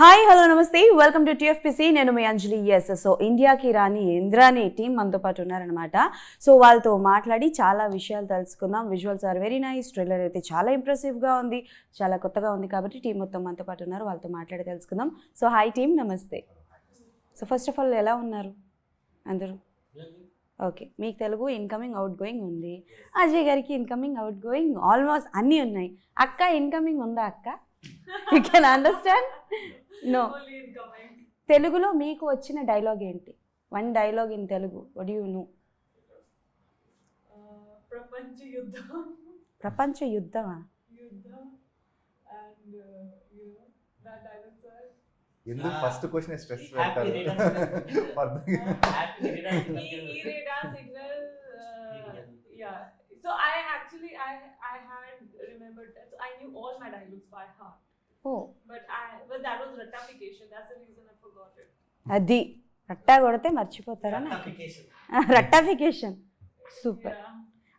Hi hello నమస్తే welcome to TFPC. నేను మీ అంజలి. So ఇండియాకి రాని ఇంద్రాని టీం మనతో పాటు ఉన్నారనమాట. సో వాళ్ళతో మాట్లాడి చాలా విషయాలు తెలుసుకుందాం. Visuals are very nice, trailer అయితే చాలా ఇంప్రెసివ్గా ఉంది, చాలా కొత్తగా ఉంది కాబట్టి టీం మొత్తం మనతో పాటు ఉన్నారు, వాళ్ళతో మాట్లాడి తెలుసుకుందాం. సో హాయ్ టీం, నమస్తే. సో ఫస్ట్ ఆఫ్ ఆల్ ఎలా ఉన్నారు అందరూ? ఓకే, మీకు తెలుగు ఇన్కమింగ్ అవుట్ గోయింగ్ ఉంది, అజయ్ గారికి ఇన్కమింగ్ అవుట్ గోయింగ్ ఆల్మోస్ట్ అన్నీ ఉన్నాయి. అక్క ఇన్కమింగ్ ఉందా అక్క? You can understand? నో. తెలుగులో మీకు వచ్చిన డైలాగ్ ఏంటి? One dialogue in Telugu, what do you know? ప్రపంచ యుద్ధం. ప్రపంచ యుద్ధమా? ఎందుకు ఫస్ట్ క్వశ్చన్ స్ట్రెస్ Happy పెట్టారు? radar signal. Yeah. So I had remembered that. So I knew all my dialogues by heart. Oh, But that was ratification. That's the reason I forgot it. అది రట్టా కొడితే మర్చిపోతారా? రట్టాఫికేషన్. Super. Yeah.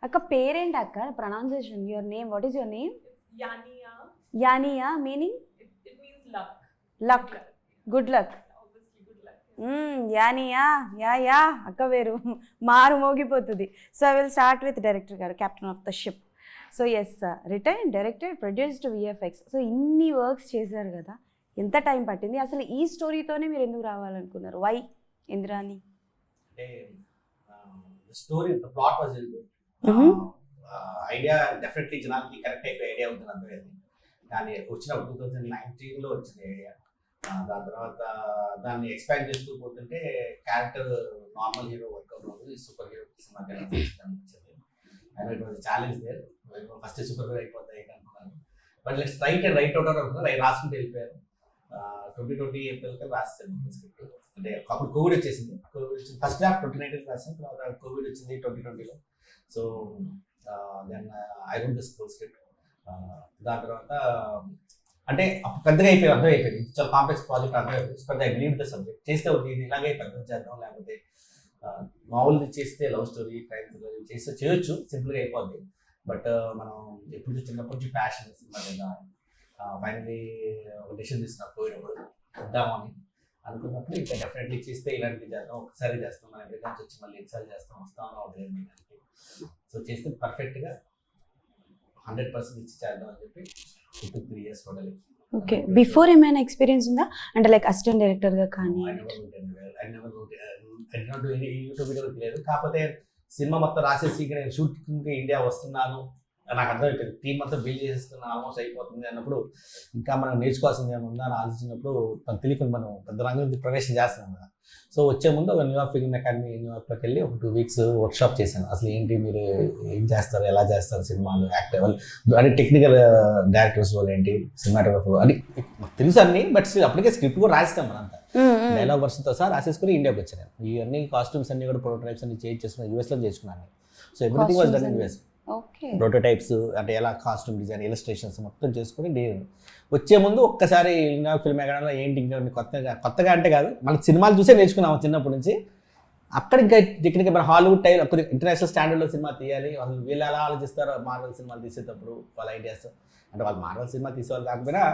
అక్క పేరేంటి అక్క? Pronunciation, your name, what is your name? It's Yaniya. Yaniya meaning It means luck. Luck, good luck. Obviously, good luck. Yaniya, యా అక్క వేరు మారు మోగిపోతుంది. So I will start with director గారు, captain of the ship. So yes, written directed, produced, VFX. So ఇన్ని works చేశారు కదా, ఎంత టైం పట్టింది అసలు? ఈ స్టోరీతోనే మీరు ఎందుకు రావాలనుకున్నారు? వై ఇంద్రాని? అంటే story plot was very good. Idea definitely జనాలకి కరెక్ట్ అయిపోయి ఐడియా ఉంటుంది అర్థమైంది. కానీ వచ్చినప్పుడు 2019లో వచ్చింది ఐడియా. దాని తర్వాత దాన్ని ఎక్స్పాండ్ చేస్తూ పోతుంటే క్యారెక్టర్ నార్మల్ హీరో వర్క్ అవుతుంది, సూపర్ హీరో సినిమా అనిపించింది. And it was challenge there. First super hero అయిపోతాయి అనుకున్నాను, but let's write and write out అనుకున్నారు. అవి రాసుకుంటూ వెళ్ళిపోయారు. 2020 ఏప్రిల్కి రాస్తాను స్క్రిప్ట్. అంటే అప్పుడు కోవిడ్ వచ్చేసింది. ఫస్ట్ హాఫ్ 2019 రాసాను, తర్వాత కోవిడ్ వచ్చింది 2020లో. So then I wrote this full script. దాని తర్వాత అంటే పెద్దగా అయిపోయింది, అర్థం అయిపోయింది. చాలా కాంప్లెక్స్ ప్రాజెక్ట్ అర్థం అయిపోయింది. But I believe the subject. చేస్తే ఇది ఇలాగే పెద్ద చేద్దాం, లేకపోతే మామూలుది చేస్తే లవ్ స్టోరీ, క్రైమ్ థ్రిల్లర్ చేస్తే చేయొచ్చు, సింపుల్గా అయిపోద్ది. బట్ మనం ఎప్పుడు చిన్నప్పటి నుంచి ప్యాషన్ సినిమా లేదా ఫైనలీ ఒక డెసిషన్ తీసుకున్నప్పుడు పోయినప్పుడు వద్దామని అనుకున్నప్పుడు ఇంకా డెఫినెట్లీ చేస్తే ఇలాంటివి చేద్దాం, ఒకసారి చేస్తాం, మన ఎక్కడి నుంచి వచ్చి మళ్ళీ ఎన్నిసార్లు చేస్తాం, వస్తామని అవుతుంది. సో చేస్తే పర్ఫెక్ట్గా 100% ఇచ్చి చేద్దాం అని చెప్పి 3 years టోటలీ. ఓకే, బిఫోర్ ఏమైనా ఎక్స్పీరియన్స్ ఉందా అంటే లైక్ అసిస్టెంట్ డైరెక్టర్గా కానీ? యూట్యూబ్ వీడియో లేదు. కాకపోతే సినిమా మొత్తం రాసేసి నేను షూటింగ్కి ఇండియా వస్తున్నాను, నాకు అర్థమైపోయింది. టీం మొత్తం బిల్డ్ చేసేసుకున్న ఆల్మోస్ట్ అయిపోతుంది అన్నప్పుడు ఇంకా మనం నేర్చుకోవాల్సింది ఏమైనా ఉందా అని ఆలోచించినప్పుడు మనకు తెలియకుండా మనం పెద్ద రంగంలో ప్రవేశం చేస్తున్నాం కదా. సో వచ్చే ముందు ఒక న్యూయార్క్ ఫిల్మ్ అకాడమీ న్యూయార్క్లోకి వెళ్ళి ఒక 2 weeks వర్క్షాప్ చేశాను. అసలు ఏంటి, మీరు ఏం చేస్తారు, ఎలా చేస్తారు సినిమాలు, యాక్టర్ అంటే టెక్నికల్ డైరెక్టర్స్ వాళ్ళు ఏంటి, సినిమాటోగ్రఫర్ అని మాకు తెలుసు అన్ని. బట్ అప్పటికే స్క్రిప్ట్ కూడా రాస్తాం మనంతా, డైలాగ్ వర్షన్తో సహా రాసేసుకుని ఇండియాకి వచ్చాను. ఇవన్నీ కాస్ట్యూమ్స్ అన్ని కూడా ప్రోటోటైప్స్ అన్ని చేంజ్ చేసుకున్నాను, యూఎస్లో చేసుకున్నాను. So everything was done in US. Prototypes అంటే ఎలా కాస్ట్యూమ్ డిజైన్, ఇలస్ట్రేషన్స్ మొత్తం చేసుకుని వచ్చే ముందు ఒక్కసారి ఫిల్మ్ ఎక్కడంలో ఏంటి ఇంకా కొత్తగా అంటే కాదు, మన సినిమాలు చూసే నేర్చుకున్నాము చిన్నప్పటి నుంచి. అక్కడ ఇంకా టెక్నికల్ మన హాలీవుడ్ టైప్ కొద్దిగా ఇంటర్నేషనల్ స్టాండర్డ్లో సినిమా తీయాలి. వాళ్ళు వీళ్ళు ఎలా ఆలోచిస్తారో మార్వెల్ సినిమాలు తీసేటప్పుడు వాళ్ళ ఐడియాస్, అంటే వాళ్ళు మార్వెల్ సినిమా తీసేవాళ్ళు కాకపోయినా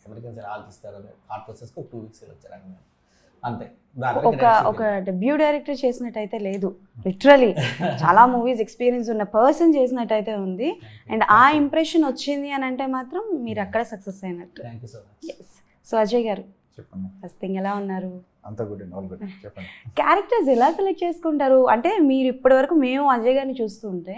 అమెరికన్స్ ఎలా ఆలోచిస్తారు అనే థాట్ ప్రాసెస్కి 2 weeks వచ్చారు అంతే. ఒక డెబ్యూ డైరెక్టర్ చేసినట్టయితే లేదు, లిటరలీ చాలా మూవీస్ ఎక్స్పీరియన్స్ ఉన్న పర్సన్ చేసినట్టయితే ఉంది. అండ్ ఆ ఇంప్రెషన్ వచ్చింది అని అంటే మాత్రం మీరు అక్కడ సక్సెస్ అయినట్టు. Thank you so much. So Ajay గారు చెప్పండి. ఫస్ట్ థింగ్ ఎలా ఉన్నారు? అంతా గుడ్ అండ్ ఆల్ గుడ్. చెప్పండి. క్యారెక్టర్స్ ఎలా సెలెక్ట్ చేసుకుంటారు? అంటే మీరు ఇప్పటివరకు మేము అజయ్ గారిని చూస్తూ ఉంటే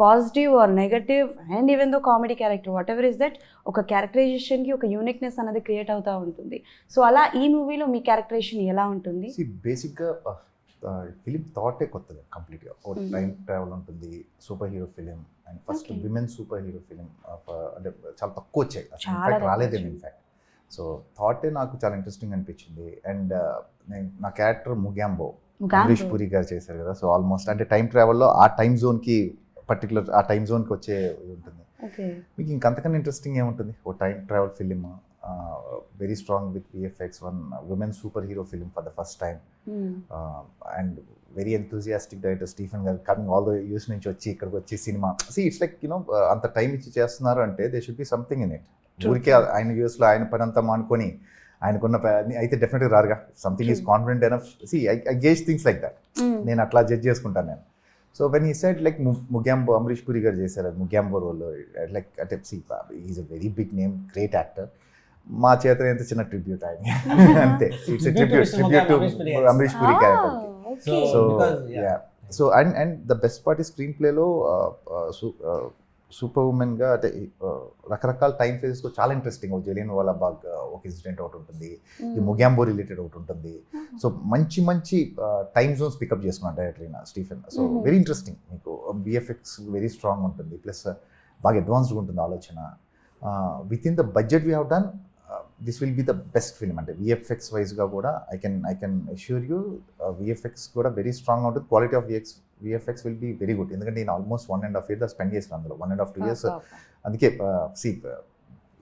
positive or negative and even though comedy character what ever is that, ఒక క్యారెక్టరైజేషన్కి ఒక యూనిక్నెస్ అనేది క్రియేట్ అవుతూ ఉంటుంది. సో అలా ఈ మూవీలో మీ క్యారెక్టరైజేషన్ ఎలా ఉంటుంది? బేసిక్గా ఫిలిం థాటే కొత్తగా కంప్లీట్గా. ఓ టైం ట్రావెల్ ఉంటుంది, super hero film, and first women super hero film అంటే చాలా తక్కువ వచ్చాయి, ఇన్ఫాక్ట్ రాలేదేమో ఇన్ఫాక్ట్. సో థాటే నాకు చాలా ఇంట్రెస్టింగ్ అనిపించింది. అండ్ నా క్యారెక్టర్ ముగ్యాంబో అమరీష్ పూరి గారు చేశారు కదా. సో ఆల్మోస్ట్ అంటే టైం ట్రావెల్లో ఆ టైం జోన్కి పర్టికులర్ ఆ టైం జోన్కి వచ్చే ఉంటుంది. మీకు ఇంకంతకన్నా ఇంట్రెస్టింగ్ ఏముంటుంది? ఓ time travel film, very strong with VFX, one women super hero film for the first time, and very enthusiastic director Stephen గారు కమింగ్ ఆల్ ద యూఎస్ నుంచి వచ్చి ఇక్కడికి వచ్చి సినిమా ఇట్స్ లైక్ అంత టైం ఇచ్చి చేస్తున్నారు అంటే they should be something in it. ఊరికే ఆయన యూఎస్లో ఆయన పని అంతా మానుకొని ఆయనకున్న అయితే డెఫినెట్గా రారుగా. Something is confident enough. See I gauge things like that. నేను అట్లా జడ్జ్ చేసుకుంటాను నేను. So when he said like Mogambo, Amrish Puri గారు చేశారు అది ముగ్యాంబో రోల్లో. లైక్ అంటే see is a very big name, great actor. మా చేత ఎంత చిన్న ట్రిబ్యూట్ ఆయన అంతే. It's tribute to Amrish Puri character. So and the best part ఈ స్క్రీన్ ప్లేలో సూపర్ ఉమెన్గా అంటే రకరకాల టైం ఫేజెస్లో చాలా ఇంట్రెస్టింగ్. జలియన్ వాలా బాగ్ ఒక ఇన్సిడెంట్ ఒకటి ఉంటుంది, ఈ ముగ్యాంబో రిలేటెడ్ ఒకటి ఉంటుంది. సో మంచి మంచి టైమ్ జోన్స్ పికప్ చేసుకున్నాను director Stephen. So very interesting. మీకు విఎఫ్ఎక్స్ వెరీ స్ట్రాంగ్ ఉంటుంది, ప్లస్ బాగా అడ్వాన్స్డ్గా ఉంటుంది ఆలోచన. Within the budget we have done this will be the best film. అంటే విఎఫ్ఎక్స్ వైజ్గా కూడా I can assure you VFX కూడా వెరీ స్ట్రాంగ్గా ఉంటుంది. Quality of VFX will be very good. ఎందుకంటే నేను ఆల్మోస్ట్ 1.5 years స్పెండ్ చేసిన అందులో, 1.5-2 years. అందుకే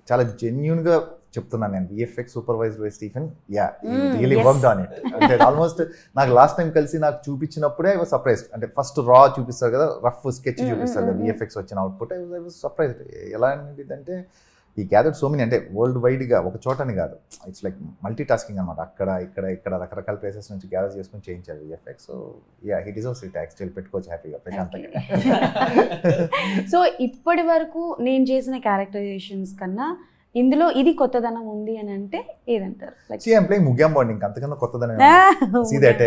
చాలా జెన్యూన్గా చెప్తున్నాను నేను. VFX supervised by Stephen. Really worked on it. అంటే ఆల్మోస్ట్ నాకు లాస్ట్ టైం కలిసి నాకు చూపించినప్పుడే ఐ వాజ్ సర్ప్రైజ్డ్. అంటే ఫస్ట్ రా చూపిస్తారు కదా, రఫ్ స్కెచ్ చూపిస్తారు కదా విఎఫ్ఎక్స్ వచ్చిన అవుట్పుట్. I was surprised. ఎలా అనేది ఈ గ్యాదర్డ్ సో మెనీ, అంటే వరల్డ్ వైడ్గా ఒక చోటని కాదు, ఇట్స్ లైక్ మల్టీ టాస్కింగ్ అనమాట. అక్కడ ఇక్కడ రకరకాల ప్లేసెస్ నుంచి గ్యాదర్ చేసుకొని చేయించారు VFX. So he deserves it. Actually పెట్టుకోవచ్చు హ్యాపీగా ప్రశాంతంగా. సో ఇప్పటి వరకు నేను చేసిన క్యారెక్టరైజేషన్స్ కన్నా ఇందులో ఇది కొత్తదనం ఉంది అని అంటే ఏదంటారు? ఐఎమ్ ప్లేయింగ్ ముగ్యాంబో అండి, ఇంకంతకన్నా కొత్తదనం. సీ దట్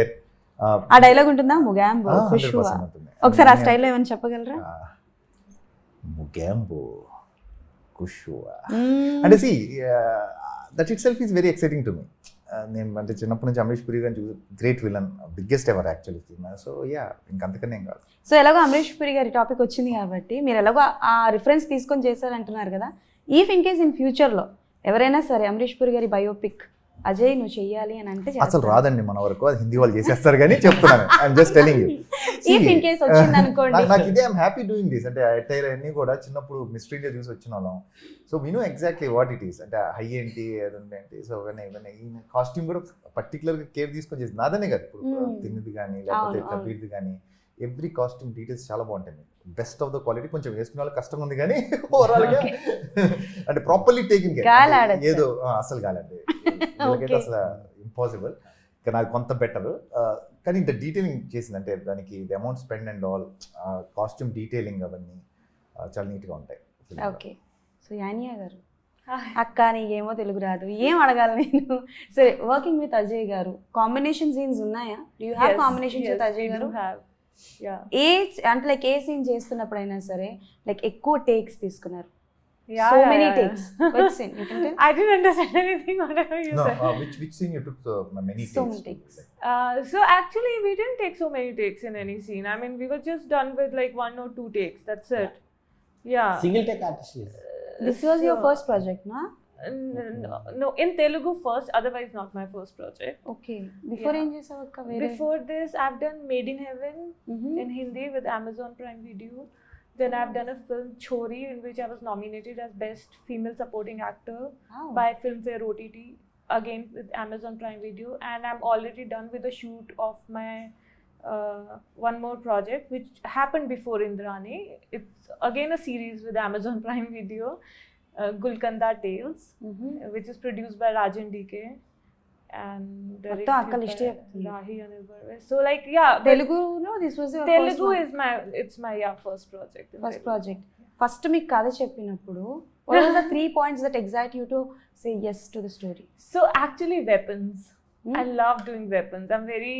ఆ డైలాగ్ ఉంటుందా ముగ్యాంబో ఖుషువా? ఒకసారి ఆ స్టైల్లో ఏమైనా చెప్పగలరా? ముగ్యాంబో ఖుషువా అంటే see that itself is very exciting to me. నేను అంటే చిన్నప్పటి నుంచి అమరీష్ పురి గారిని చూసి great villain, biggest ever actually. So ఇంకంతకన్నా ఏం కాదు. సో ఎలాగో అమరీష్ పురి గారి టాపిక్ వచ్చింది కాబట్టి మీరు ఎలాగో ఆ రిఫరెన్స్ తీసుకొని చేశారంటున్నారు కదా. ఇఫ్ ఇన్ కేస్ ఇన్ ఫ్యూచర్లో ఎవరైనా సరే అమరీష్ పురి గారి బయోపిక్ అజయ్ నువ్వు చెయ్యాలి అని అంటే అసలు రాదండి మన వరకు, అది హిందీ వాళ్ళు చేసేస్తారు కానీ చెప్తున్నాను. I'm just telling you. If in case వచ్చింది అనుకోండి, నాకు ఇదే ఐఎమ్ హ్యాపీ డూయింగ్ దిస్. అంటే అటైర్ అన్నీ కూడా చిన్నప్పుడు మిస్టర్ ఇండియా చూసి వచ్చిన వాళ్ళం. So we know exactly what it is. అంటే హై ఏంటి అదేంటి. సో ఈ కాస్ట్యూమ్ కూడా పర్టికులర్గా కేర్ తీసుకొని చేసింది. నాదనే కాదు, ఇప్పుడు తిన్నది కానీ లేకపోతే కబీర్ది కానీ ఎవ్రీ కాస్ట్యూమ్ డీటెయిల్స్ చాలా బాగుంటాయి. Best of the quality. కొంచెం వేసుకునే వాళ్ళకి కష్టంగా ఉంది కానీ ఓవరాల్గా అంటే ప్రాపర్లీ టేకింగ్ కేర్. ఏదో అసలు కాలండి, అసలు ఇంపాసిబుల్. ఇక నాకు కొంత బెటర్. కానీ ఇంత డీటెయిలింగ్ చేసింది, అంటే దానికి the amount spend and all costume detailing అవన్నీ చాలా నీట్గా ఉంటాయి. ఓకే. సో యానియా గారు, అక్క నీకేమో తెలుగు రాదు, ఏం అడగాలి నేను? సరే, వర్కింగ్ విత్ అజయ్ గారు కాంబినేషన్ సీన్స్ ఉన్నాయా? Do you have combinations with Ajay గారు? ఏ అంటే లైక్ ఏ సీన్ చేస్తున్నప్పుడైనా సరే లైక్ ఎక్కువ టేక్స్ తీసుకున్నారు? Yeah, so yeah, many yeah. takes. Which scene? You can tell? I didn't understand anything whatever you said. Which scene you took many So takes? many takes. So actually we didn't take so many takes in any scene. I mean we were just done with like 1 or 2 takes. That's it. Yeah. Single take artist is. This was your first project, na? No, in Telugu first, otherwise not my first project. Okay. Before Yeah. ఏం చేసావు అక్క? వేరే Before this I've done Made in Heaven in Hindi with Amazon Prime Video. Then I've done a film Chori in which I was nominated as Best Female Supporting Actor by Filmfare OTT, again with Amazon Prime Video. And I'm already done with the shoot of my one more project which happened before Indrani. It's again a series with Amazon Prime Video, Gulkanda Tales, which is produced by Rajan DK and directed by Rahi Anirbar. So like తెలుగులో this was your Telugu first is my first project. first project. First మీకు కథ చెప్పినప్పుడు what was the 3 points that excite you to say yes to the story? So actually weapons. I love doing weapons. I'm very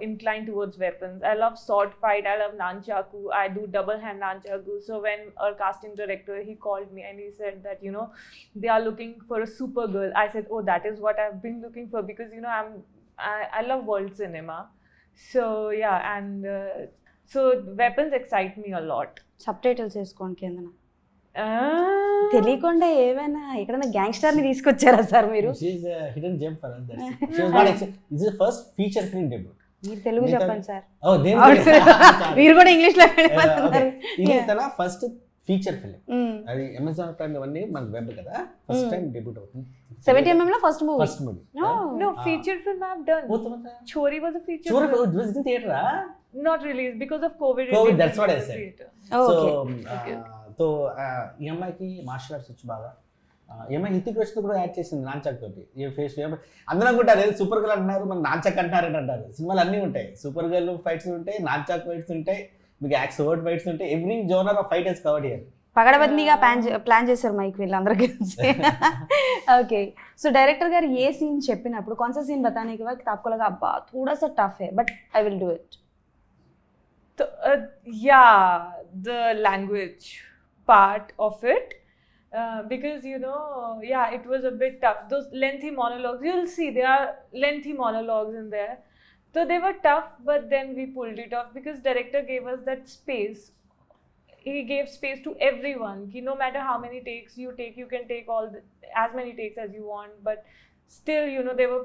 inclined towards weapons. I love sword fight. I love nunchaku. I do double hand nunchaku. So when our casting director, he called me and he said that, you know, they are looking for a super girl. I said, oh, that is what I've been looking for, because, you know, I love world cinema. So yeah, and so weapons excite me a lot. Subtitles వేసుకోండి కిందన. తెలియకుండా ఏమైనా ఎక్కడైనా gangster ని తీసుకొచ్చారా sir మీరు? She is a hidden gem for us. That's it. She was not this is the first feature film debut. మీరు తెలుగు చెప్పండి సార్. Oh, then మీరు కూడా ఇంగ్లీష్ లో ఇది తన ఫస్ట్ ఫీచర్ ఫిల్మ్. అది అమెజాన్ ప్రైమ్ అవన్నీ మన వెబ్ కదా, ఫస్ట్ టైం డెబ్యూట్ అవుతుంది. 70mm లో first movie. First movie. No, feature film I've done. Chori was a feature Chori film. was in theater. Not released because of COVID. COVID, that's what I said. Oh, So okay. तो ఈ అమ్మాయికి martial arts వచ్చి బాగా ఏమో హితిక్ రోషన్ కూడా add చేసింది నాన్చక్ తోటి ఏ face అందరూ అనుకుంటారు ఏదో సూపర్ గర్ల్ అంటున్నారు మన నాన్చక్ అంటున్నారని అంటారు. సినిమాలు అన్నీ ఉంటాయి, సూపర్ గర్ల్ ఫైట్స్ ఉంటాయి, నాన్చక్ ఫైట్స్ ఉంటాయి, మీకు యాక్సోవర్ట్ ఫైట్స్ ఉంటాయి, every genre of fight is covered here. పగడబందీగా ప్లాన్ చేశారు మైక్ వీళ్ళందరూ కలిసి. ఓకే, సో డైరెక్టర్ గారు ఏ సీన్ చెప్పినప్పుడు कौन सा सीन बताने के वक्त आपको लगा अब्बा थोड़ा सा टफ है but I will do it? So, yeah, the language part of it. Because yeah, it was a bit tough. Those lengthy monologues, you'll see there are lengthy monologues in there. So they were tough, but then we pulled it off because director gave us that space. He gave space to everyone. No matter how many takes you take, you can take as many takes as you want. But still, there were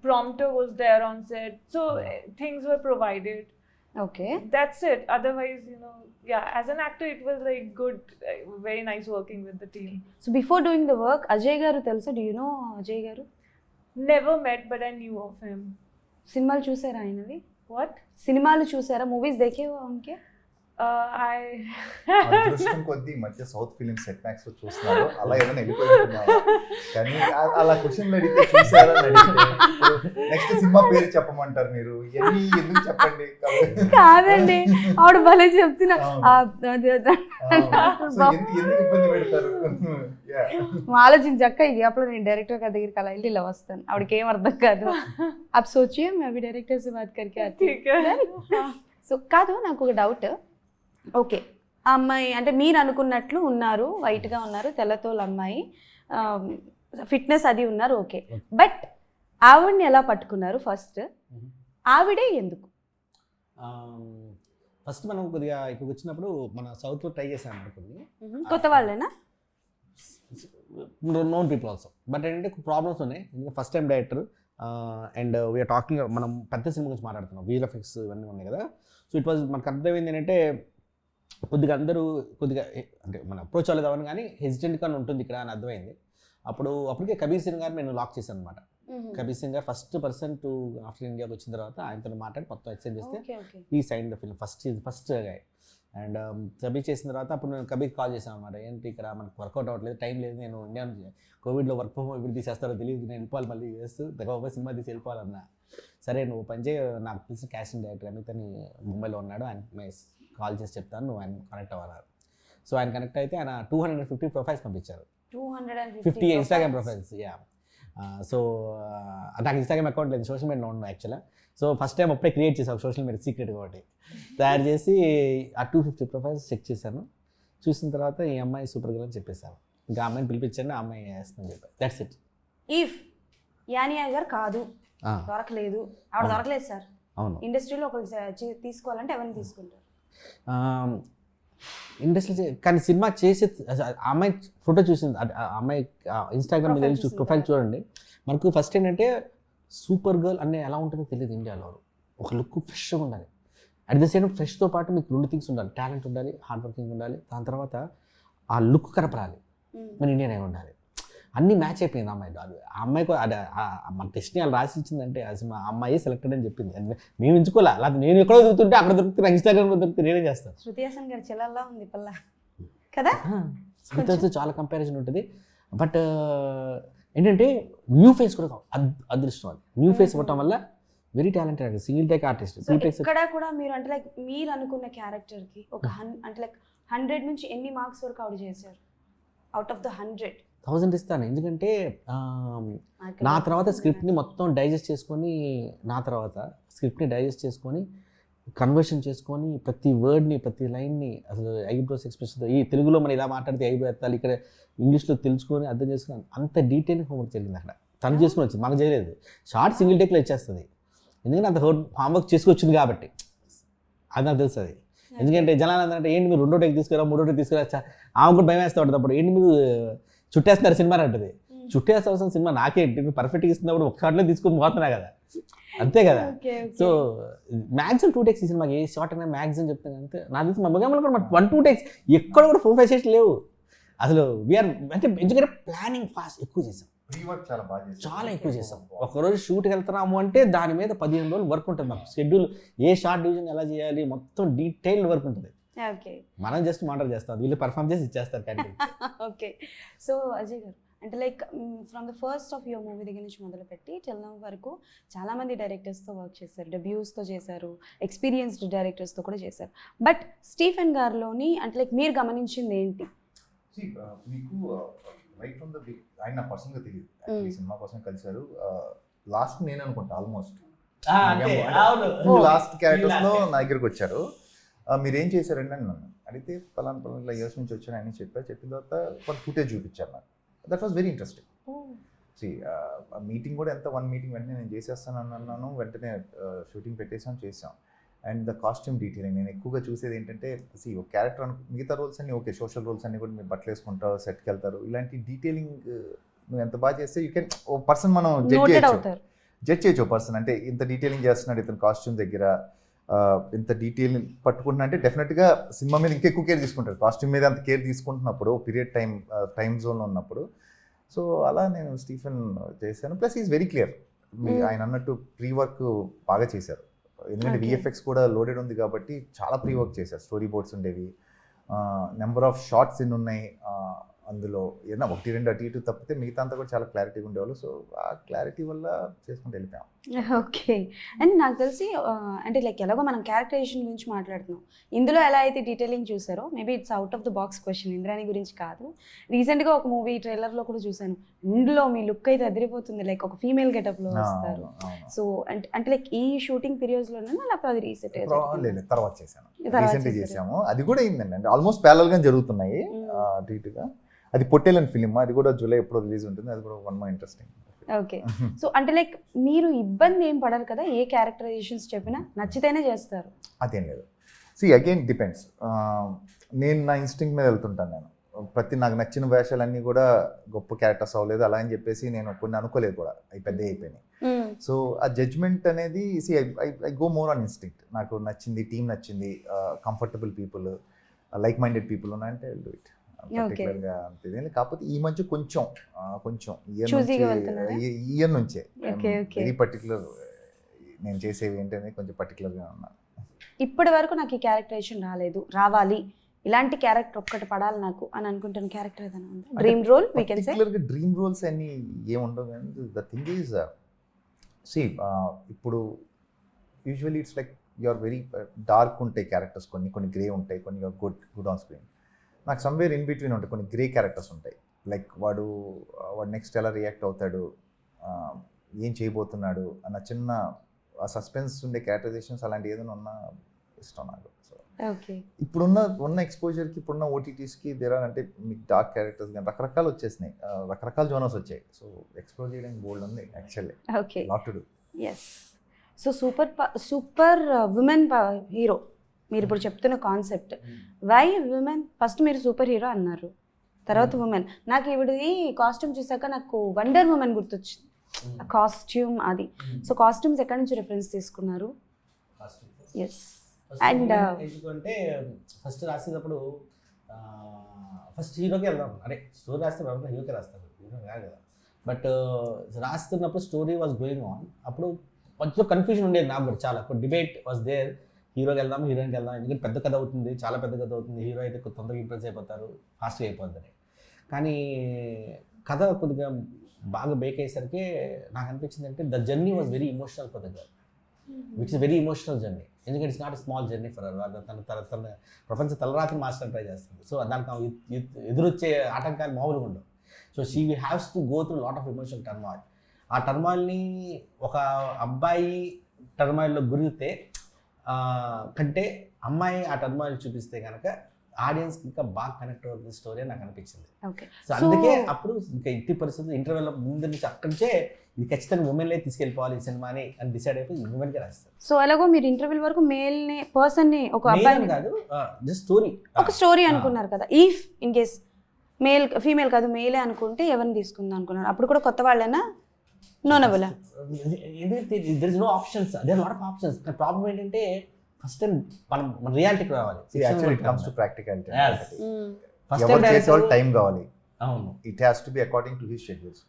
prompter was there on set, so things were provided. Okay. That's it. Otherwise, yeah, as an actor, it was like good, very nice working with the team. So before doing the work, Ajay garu telusa? Do you know Ajay garu? Never met, but I knew of him. సినిమాలు చూసారా ఆయనవి? What? సినిమాలు చూసారా? Movies దేఖేవా ఉన్కే? అదృష్టం కొద్దీ ఈ మధ్య south film set max చూస్తున్నారు, అలా ఏమైనా వెళ్ళిపోయింటున్నావా? కానీ అలా క్వశ్చన్లు అడిగితే చూసారా నెక్స్ట్ సినిమా పేరు చెప్పమంటారు మీరు, ఇవన్నీ ఎందుకు చెప్పండి? కాదండి, ఆవిడ భలే చెప్తున్నా. ఎందుకు ఇబ్బంది పెడతారు? ఆలోచించక్క ఇది అప్పుడు నేను డైరెక్టర్ గారి దగ్గరికి అలా వెళ్ళి ఇలా వస్తాను, ఆవిడకి ఏం అర్థం కాదు. అప్పుడు సోచియే మే అభి డైరెక్టర్ से बात करके आती हूं. సో కాదు, నాకు ఒక డౌట్. ఓకే, ఆ అమ్మాయి అంటే మీరు అనుకున్నట్లు ఉన్నారు, వైట్గా ఉన్నారు, తెల్లతోలు అమ్మాయి, ఫిట్నెస్ అది ఉన్నారు, ఓకే. బట్ ఆవిడని ఎలా పట్టుకున్నారు ఫస్ట్? ఆవిడే ఎందుకు? ఫస్ట్ మనం కొద్దిగా ఇక్కడికి వచ్చినప్పుడు మన సౌత్లో ట్రై చేసాం అనుకుంది. కొత్త వాళ్ళేనా? Known people also. బట్ ఏంటంటే ప్రాబ్లమ్స్ ఉన్నాయి. First time director and we're talking, మనం పెద్ద సినిమా గురించి మాట్లాడుతున్నాం, VFX ఇవన్నీ ఉన్నాయి కదా. సో ఇట్ వాజ్ మనకు అర్థమైంది ఏంటంటే కొద్దిగా అందరూ అంటే మన అప్రోచ్ అవ్వలేదు అవన్నీ, కానీ హెసిటెంట్గా ఉంటుంది ఇక్కడ అని అర్థమైంది. అప్పటికే కబీర్ సింగ్ గారు నేను లాక్ చేశాను అనమాట. కబీర్ సింగ్ గారు ఫస్ట్ పర్సన్ టు ఆఫ్టర్ ఇండియాకి వచ్చిన తర్వాత ఆయనతో మాట్లాడి మొత్తం ఎక్స్చేంజ్ చేస్తే ఈ సైన్ ద ఫిల్మ్ ఫస్ట్ గాయ. అండ్ కబీర్ చేసిన తర్వాత అప్పుడు నేను కబీర్ కాల్ చేశాను అనమాట. ఏంటి ఇక్కడ మనకు వర్కౌట్ అవ్వట్లేదు, టైం లేదు, నేను ఇండియా కోవిడ్లో వర్క్ ఫ్రమ్ హోమ్ ఇప్పుడు తీసేస్తారో తెలియదు, నేను వెళ్ళిపోవాలి, మళ్ళీ యూఎస్ దగ్గర సినిమా తీసి వెళ్ళిపోవాలన్నా. సరే నువ్వు పని చేయి, నాకు తెలిసిన క్యాస్టింగ్ డైరెక్టర్ అమితని ముంబైలో ఉన్నాడు, ఆయన కాల్ చేసి చెప్తాను, నువ్వు ఆయన కనెక్ట్ అవ్వాలి. సో ఆయన కనెక్ట్ అయితే ఆయన 250 ప్రొఫైల్స్ పంపించారు, 250 ఇన్స్టాగ్రామ్ ప్రొఫైల్స్. యా. సో నాకు ఇన్స్టాగ్రామ్ అకౌంట్ లేదు, సోషల్ మీడియాలో ఉన్నాను యాక్చువల్గా. సో ఫస్ట్ టైం అప్పుడే క్రియేట్ చేసాను సోషల్ మీడియా సీక్రెట్ ఒకటి తయారు చేసి ఆ 250 ప్రొఫైల్స్ చెక్ చేశాను. చూసిన తర్వాత ఈ అమ్మాయి సూపర్ గర్ల్ అని చెప్పేశాను. ఇంకా అమ్మాయిని పిలిపించండి, ఆ అమ్మాయి వేస్తుందని చెప్పాను. That's it. ఇఫ్ యానియా గారు కాదు, దొరకలేదు, ఆవిడ దొరకలేదు సార్, అవును, ఇండస్ట్రీలో ఒకరు తీసుకోవాలంటే ఎవరిని తీసుకుంటారు? ఇండస్ట్రీ కానీ సినిమా చేసే అమ్మాయి ఫోటో చూసింది, అమ్మాయి ఇన్స్టాగ్రామ్ మీద ప్రొఫైల్ చూడండి. మనకు ఫస్ట్ ఏంటంటే సూపర్ గర్ల్ అనే ఎలా ఉంటుందో తెలియదు ఇండియాలో. ఒక లుక్ ఫ్రెష్గా ఉండాలి, అట్ ద సేమ్ ఫ్రెష్తో పాటు మీకు 2 థింగ్స్ ఉండాలి, టాలెంట్ ఉండాలి, హార్డ్ వర్కింగ్ ఉండాలి, దాని తర్వాత ఆ లుక్ కనపడాలి, మన ఇండియన్ అయి ఉండాలి. అన్నీ మ్యాచ్ అయిపోయింది అమ్మాయి. అది ఆ అమ్మాయికి మన టెస్ట్ని అలా రాసి ఇచ్చిందంటే అది మా అమ్మాయి సెలెక్టెడ్ అని చెప్పింది. మేము ఎంచుకోలే, అలా నేను ఎక్కడో దొరుకుతుంటే అక్కడ దొరుకుతుంది, నాకు ఇన్స్టాగ్రామ్లో దొరికితే నేనే చేస్తాను. శృతి హాసన్ గారు చెల్లెల్లా ఉంది పిల్ల కదా, శృతితో చాలా కంపారిజన్ ఉంటుంది. బట్ ఏంటంటే న్యూ ఫేస్ కూడా అదృష్టం, అది న్యూ ఫేస్ ఇవ్వటం వల్ల very talented single take artist. ఇక్కడ కూడా మీరు అంటే లైక్ మీరు అనుకున్న క్యారెక్టర్కి ఒక అంటే లైక్ 100 నుంచి ఎన్ని మార్క్స్ వరకు ఆవిడ చేశారు? అవుట్ ఆఫ్ ద 100 1000 ఇస్తాను. ఎందుకంటే నా తర్వాత స్క్రిప్ట్ని మొత్తం డైజెస్ట్ చేసుకొని, కన్వర్షన్ చేసుకొని ప్రతి వర్డ్ని ప్రతి లైన్ని అసలు ఐబ్రోస్ ఎక్స్ప్రెషన్, ఈ తెలుగులో మనం ఇలా మాట్లాడితే ఐబ్రో ఎత్తాలి, ఇక్కడ ఇంగ్లీష్లో తెలుసుకొని అర్థం చేసుకుని అంత డీటెయిల్ హోంవర్క్ జరిగింది అక్కడ. తను చేసుకుని వచ్చింది, మనకు చేయలేదు. షార్ట్ సింగిల్ టేక్లో ఇచ్చేస్తుంది, ఎందుకంటే అంత హోంవర్క్ చేసుకొచ్చింది కాబట్టి. అది నాకు తెలుసు. అది ఎందుకంటే జనాలు అంటే ఏంటి మీరు 2వ టేక్ తీసుకురా 3వ టేక్ తీసుకురా, ఆమె కూడా భయం వేస్తూ ఉంటుంది. అప్పుడు ఏంటి మీరు చుట్టేస్తున్నారు సినిమా అంటుంది. చుట్టేస్తాల్సిన సినిమా నాకేంటి, మీరు పర్ఫెక్ట్గా ఇస్తున్నప్పుడు ఒక షార్ట్లో తీసుకొని పోతున్నా కదా, అంతే కదా. సో మ్యాక్సిమం 2 టేక్స్ ఈ సినిమాకి ఏ షార్ట్ అయినా మ్యాక్సిమం చెప్తాను అంతే. నాకు తెలిసి మా బొగ్గమ్మలు కూడా 1-2 టేక్స్ ఎక్కడ కూడా 4-5 షేట్స్ లేవు అసలు. వీఆర్ అంటే ఎందుకంటే ప్లానింగ్ ఫాస్ట్ ఎక్కువ చేసాం, చాలా ఎక్కువ చేసాం. ఒకరోజు షూట్కి వెళ్తున్నాము అంటే దాని మీద 15 రోజులు వర్క్ ఉంటుంది మాకు. షెడ్యూల్, ఏ షార్ట్ డివిజన్ ఎలా చేయాలి, మొత్తం డీటెయిల్డ్ వర్క్ ఉంటుంది. మనం జస్ట్ మాటర్ చేస్తాం, వీళ్ళు పర్ఫామ్ చేసి ఇచ్చేస్తారు. ఓకే. సో అజయ్ గారు అంటే like from the first of your movie దగ్గర నుంచి మొదలుపెట్టి టిల్ నౌ వరకు చాలామంది డైరెక్టర్స్తో వర్క్ చేశారు, డెబ్యూస్తో చేశారు, ఎక్స్పీరియన్స్డ్ డైరెక్టర్స్తో కూడా చేశారు. బట్ స్టీఫెన్ గారిలోని అంటే లైక్ మీరు గమనించింది ఏంటి? మీకు రైట్ ఫ్రమ్ ద బిగ్ ఆయన నా పర్సనల్గా తెలియదు, యాక్చువల్లీ సినిమా కోసం కలిశారు. లాస్ట్ నేను అనుకుంటా ఆల్మోస్ట్ లాస్ట్ క్యారెక్టర్స్ లో నా దగ్గరకు వచ్చారు. మీరు ఏం చేశారండి అని నన్ను అడిగితే పలానా ఇలా ఇయర్స్ నుంచి వచ్చాను అని చెప్పిన తర్వాత కొంత ఫుటేజ్ చూపించారు నాకు. That was very interesting. Meeting కూడా ఎంత 1 మీటింగ్ వెంటనే నేను చేసేస్తాను అన్నాను, వెంటనే షూటింగ్ పెట్టేసాం, చేసాం. అండ్ ద కాస్ట్యూమ్ డీటెయిలింగ్ నేను ఎక్కువగా చూసేది ఏంటంటే ఒక క్యారెక్టర్ మిగతా రోల్స్ అన్ని ఓకే, సోషల్ రోల్స్ అన్ని కూడా మీరు బట్టలు వేసుకుంటారు, సెట్కి వెళ్తారు, ఇలాంటి డీటెయిలింగ్ నువ్వు ఎంత బాగా చేస్తే యూ కెన్ ఓ పర్సన్ మనం జడ్జ్ చేయొచ్చు. పర్సన్ అంటే ఇంత డీటెయిలింగ్ చేస్తున్నాడు ఇతను కాస్ట్యూమ్ దగ్గర, ఇంత డీటెయిలింగ్ పట్టుకుంటున్నా అంటే డెఫినెట్గా సినిమా మీద ఇంకెక్కువ కేర్ తీసుకుంటారు. కాస్ట్యూమ్ మీద అంత కేర్ తీసుకుంటున్నప్పుడు పీరియడ్ టైం జోన్లో ఉన్నప్పుడు. సో అలా నేను స్టీఫెన్ చేశాను. Plus is very clear. ఆయన అన్నట్టు ప్రీ వర్క్ బాగా చేశారు, ఎందుకంటే విఎఫ్ఎక్స్ కూడా లోడెడ్ ఉంది కాబట్టి చాలా ప్రీ వర్క్ చేశారు. స్టోరీ బోర్డ్స్ ఉండేవి, నెంబర్ ఆఫ్ షార్ట్స్ ఎన్ని ఉన్నాయి అందులో, ఏదైనా 1-2 అటు ఇటు తప్పితే మిగతా అంతా కూడా చాలా క్లారిటీగా ఉండేవాళ్ళు. సో ఆ క్లారిటీ వల్ల చేసుకుంటూ వెళ్ళిపోయాం. ఓకే. అండ్ నాకు తెలిసి అంటే లైక్ ఎలాగో మనం క్యారెక్టరైజేషన్ గురించి మాట్లాడుతున్నాం, ఇందులో ఎలా అయితే డీటెయిలింగ్ చూసారో maybe it's out of the box question, Indrani గురించి కాదు. రీసెంట్గా ఒక మూవీ ట్రైలర్లో కూడా చూసాను, ఇందులో మీ లుక్ అయితే అదిరిపోతుంది, లైక్ ఒక ఫీమేల్ గెటప్లో వస్తారు. సో అంటే లైక్ ఈ షూటింగ్ పీరియడ్స్లోనే లేకపోతే అది రీసెట్ తర్వాత చేశాను, రీసెంట్గా చేసాము. అది కూడా అయిందండి, అంటే ఆల్మోస్ట్ ప్యారల్గా జరుగుతున్నాయి అటు ఇటుగా. అది పొట్టేలని ఫిలిం, అది కూడా జూలై ఎప్పుడు రిలీజ్ ఉంటుంది, అది కూడా one more interesting. Okay. So అంటే లైక్ మీరు ఇబ్బంది ఏం పడరు కదా, ఏ క్యారెక్టరైజేషన్స్ చెప్పినా నచ్చితేనే చేస్తారు? అదేం లేదు. Again depends. నేను నా ఇన్స్టింక్ట్ మీద వెళ్తుంటాను. నేను నాకు నచ్చిన వేషాలన్నీ కూడా గొప్ప క్యారెక్టర్స్ అవ్వలేదు అలా అని చెప్పేసి నేను కొన్ని అనుకోలేదు కూడా, అవి పెద్ద అయిపోయినాయి. సో ఆ జడ్జ్మెంట్ అనేది I go more on instinct. నాకు నచ్చింది, టీం నచ్చింది, comfortable people, like minded people ఉన్నాయంటే ఐ విల్ డూ ఇట్. పర్టికులర్గా అంతే. కాకపోతే ఈ మధ్య కొంచెం ఇయర్ నుంచే వెరీ పర్టికులర్, నేను చేసేవి ఏంటనేది కొంచెం పర్టికులర్గా ఉన్నాను. ఇప్పటి వరకు నాకు ఈ క్యారెక్టరైజేషన్ రావాలి, ఇలాంటి క్యారెక్టర్ ఒక్కటి పడాలి నాకు అని అనుకుంటున్న క్యారెక్టర్ ఏదైనా ఉందా? Dream role we can say. Dream roles అన్ని ఏముండవు, కానీ ద థింగ్ ఈజ్ ఇప్పుడు usually it's like you are very dark ఉంటాయి క్యారెక్టర్స్, కొన్ని గ్రే ఉంటాయి, కొన్ని యూఆర్ గుడ్ ఆన్ స్క్రీన్. నాకు సమ్వేర్ ఇన్ బిట్వీన్ ఉంటాయి, కొన్ని గ్రే క్యారెక్టర్స్ ఉంటాయి. లైక్ వాడు నెక్స్ట్ ఎలా రియాక్ట్ అవుతాడు, ఏం చేయబోతున్నాడు అన్న చిన్న సస్పెన్స్ ఉండే క్యారెక్టరైజేషన్స్ అలాంటి ఏదైనా ఉన్నా ఇష్టం నాకు. సో ఇప్పుడున్న ఎక్స్పోజర్కి, ఇప్పుడున్న ఓటీటీస్కి అంటే మీకు డార్క్ క్యారెక్టర్స్ కానీ రకరకాలు వచ్చేసినాయి, రకరకాల జోనర్స్ వచ్చాయి. సో ఎక్స్ప్లోర్ చేయడానికి బోల్డ్ ఉంది actually, lot to do. Yes. So super women hero మీరు ఇప్పుడు చెప్తున్న కాన్సెప్ట్, వై విమెన్? ఫస్ట్ మీరు సూపర్ హీరో అన్నారు, తర్వాత ఉమెన్. నాకు ఈవిడది కాస్ట్యూమ్ చూసాక నాకు వండర్ ఉమెన్ గుర్తొచ్చింది, కాస్ట్యూమ్ అది. సో కాస్ట్యూమ్స్ ఎక్కడి నుంచి రిఫరెన్స్ తీసుకున్నారు? ఎస్. అండ్ ఎందుకంటే ఫస్ట్ రాసేటప్పుడు ఫస్ట్ హీరోకి వెళ్దాం, అరే స్టోరీ రాస్తే హీరోకి రాస్తారు, హీరో కాదు కదా. బట్ రాస్తున్నప్పుడు స్టోరీ వాజ్ గోయింగ్ ఆన్, అప్పుడు కొంచెం కన్ఫ్యూజన్ ఉండేది నాకు కూడా చాలా. డిబేట్ వాజ్ దేర్, హీరోకి వెళ్దాం, హీరోయిన్కి వెళ్దాం, ఎందుకంటే పెద్ద కథ అవుతుంది, చాలా పెద్ద కథ అవుతుంది, హీరో అయితే తొందరగా ఇంప్రెస్ అయిపోతారు, ఫాస్ట్గా అయిపోతుంది. కానీ కథ కొద్దిగా బాగా బేక్ అయ్యేసరికి నాకు అనిపించింది అంటే the journey was very emotional for the girl, which is very emotional journey. ఎందుకంటే it's not a small journey for our. తన ప్రపంచ తలరాత్రి మాస్టర్ ట్రై చేస్తుంది. సో దానికి ఎదురొచ్చే ఆటంకాలు మామూలుగా ఉండవు. So she haves to go through lot of emotional turmoil. ఆ టర్మాయిల్ని ఒక అబ్బాయి టర్మాయిల్లో గురిగితే కంటే అమ్మాయి ఆ టర్మాయిల్ చూపిస్తే కనుక ఆడియన్స్ ఇంకా బాగా కనెక్ట్ అవుతుంది స్టోరీ నాకు అనిపించింది. సో అందుకే అప్పుడు ఇంకా ఇంటి పరిస్థితులు ఇంటర్వెల్ ముందు నుంచి అక్కడి నుంచే ఇది ఖచ్చితంగా ఉమెన్లే తీసుకెళ్ళిపోవాలి ఈ సినిమాని అని డిసైడ్ అయిపోయి ఉమెన్కే రాస్తారు. సో అలాగో మీరు ఇంటర్వెల్ వరకు మేల్ ని పర్సన్ ని ఒక అబ్బాయి కాదు, జస్ట్ స్టోరీ, ఒక స్టోరీ అనుకున్నారు కదా. If in case male female కాదు మేలే అనుకుంటే ఎవరిని తీసుకుందాం అనుకున్నారు? అప్పుడు కూడా కొత్త వాళ్ళైనా నోనబులా? There is no options, there lot of options. కానీ ప్రాబ్లం ఏంటంటే ఫస్ట్ టైం మన రియాలిటీకి రావాలి. ప్రాక్టికాలిటీ ఫస్ట్ టైం టైం కావాలి. అవును, it has to be according to his schedules.